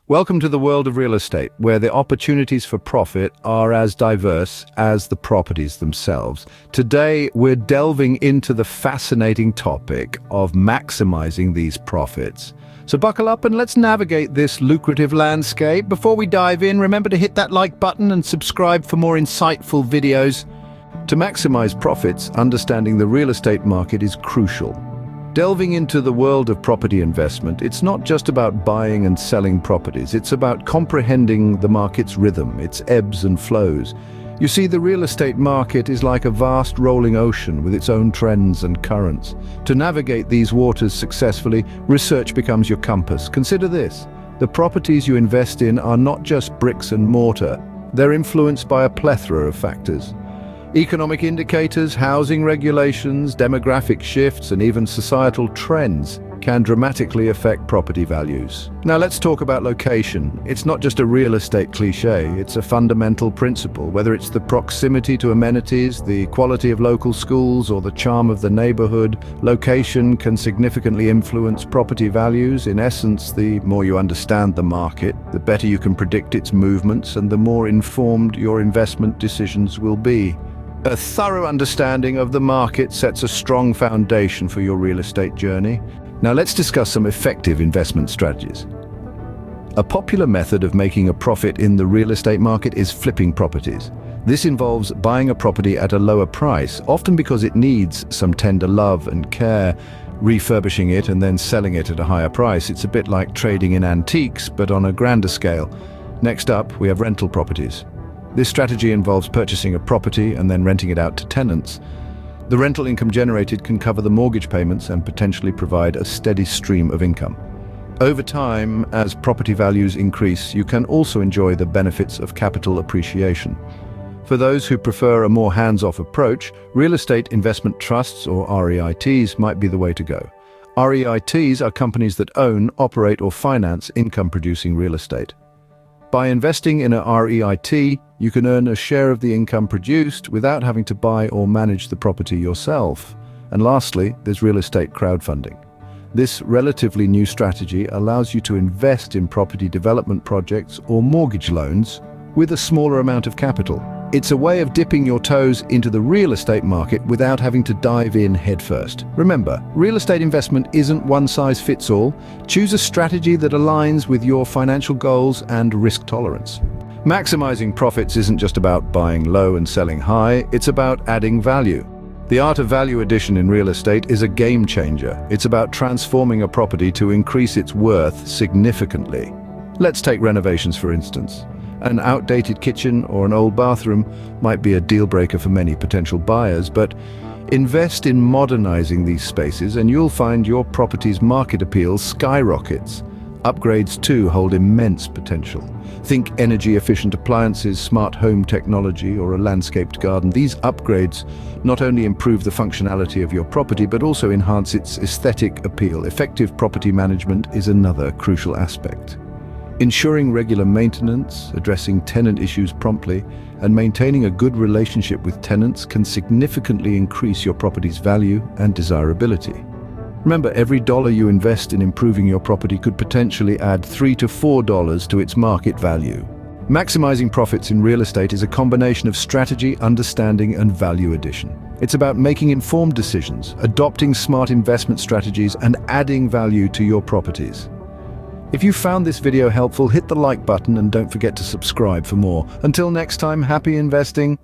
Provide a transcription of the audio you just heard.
Welcome to the world of real estate, where the opportunities for profit are as diverse as the properties themselves. Today, we're delving into the fascinating topic of maximizing these profits. So buckle up and let's navigate this lucrative landscape. Before we dive in, remember to hit that like button and subscribe for more insightful videos. To maximize profits, understanding the real estate market is crucial. Delving into the world of property investment, it's not just about buying and selling properties, it's about comprehending the market's rhythm, its ebbs and flows. You see, the real estate market is like a vast rolling ocean with its own trends and currents. To navigate these waters successfully, research becomes your compass. Consider this: the properties you invest in are not just bricks and mortar, they're influenced by a plethora of factors. Economic indicators, housing regulations, demographic shifts, and even societal trends can dramatically affect property values. Now let's talk about location. It's not just a real estate cliche, it's a fundamental principle. Whether it's the proximity to amenities, the quality of local schools, or the charm of the neighborhood, location can significantly influence property values. In essence, the more you understand the market, the better you can predict its movements and the more informed your investment decisions will be. A thorough understanding of the market sets a strong foundation for your real estate journey. Now let's discuss some effective investment strategies. A popular method of making a profit in the real estate market is flipping properties. This involves buying a property at a lower price, often because it needs some tender love and care, refurbishing it and then selling it at a higher price. It's a bit like trading in antiques, but on a grander scale. Next up, we have rental properties. This strategy involves purchasing a property and then renting it out to tenants. The rental income generated can cover the mortgage payments and potentially provide a steady stream of income. Over time, as property values increase, you can also enjoy the benefits of capital appreciation. For those who prefer a more hands-off approach, real estate investment trusts, or REITs, might be the way to go. REITs are companies that own, operate, or finance income-producing real estate. By investing in a REIT, you can earn a share of the income produced without having to buy or manage the property yourself. And lastly, there's real estate crowdfunding. This relatively new strategy allows you to invest in property development projects or mortgage loans with a smaller amount of capital. It's a way of dipping your toes into the real estate market without having to dive in headfirst. Remember, real estate investment isn't one size fits all. Choose a strategy that aligns with your financial goals and risk tolerance. Maximizing profits isn't just about buying low and selling high, it's about adding value. The art of value addition in real estate is a game changer. It's about transforming a property to increase its worth significantly. Let's take renovations, for instance. An outdated kitchen or an old bathroom might be a deal breaker for many potential buyers, but invest in modernizing these spaces and you'll find your property's market appeal skyrockets. Upgrades too hold immense potential. Think energy-efficient appliances, smart home technology, or a landscaped garden. These upgrades not only improve the functionality of your property, but also enhance its aesthetic appeal. Effective property management is another crucial aspect. Ensuring regular maintenance, addressing tenant issues promptly, and maintaining a good relationship with tenants can significantly increase your property's value and desirability. Remember, every dollar you invest in improving your property could potentially add $3 to $4 to its market value. Maximizing profits in real estate is a combination of strategy, understanding, and value addition. It's about making informed decisions, adopting smart investment strategies, and adding value to your properties. If you found this video helpful, hit the like button and don't forget to subscribe for more. Until next time, happy investing.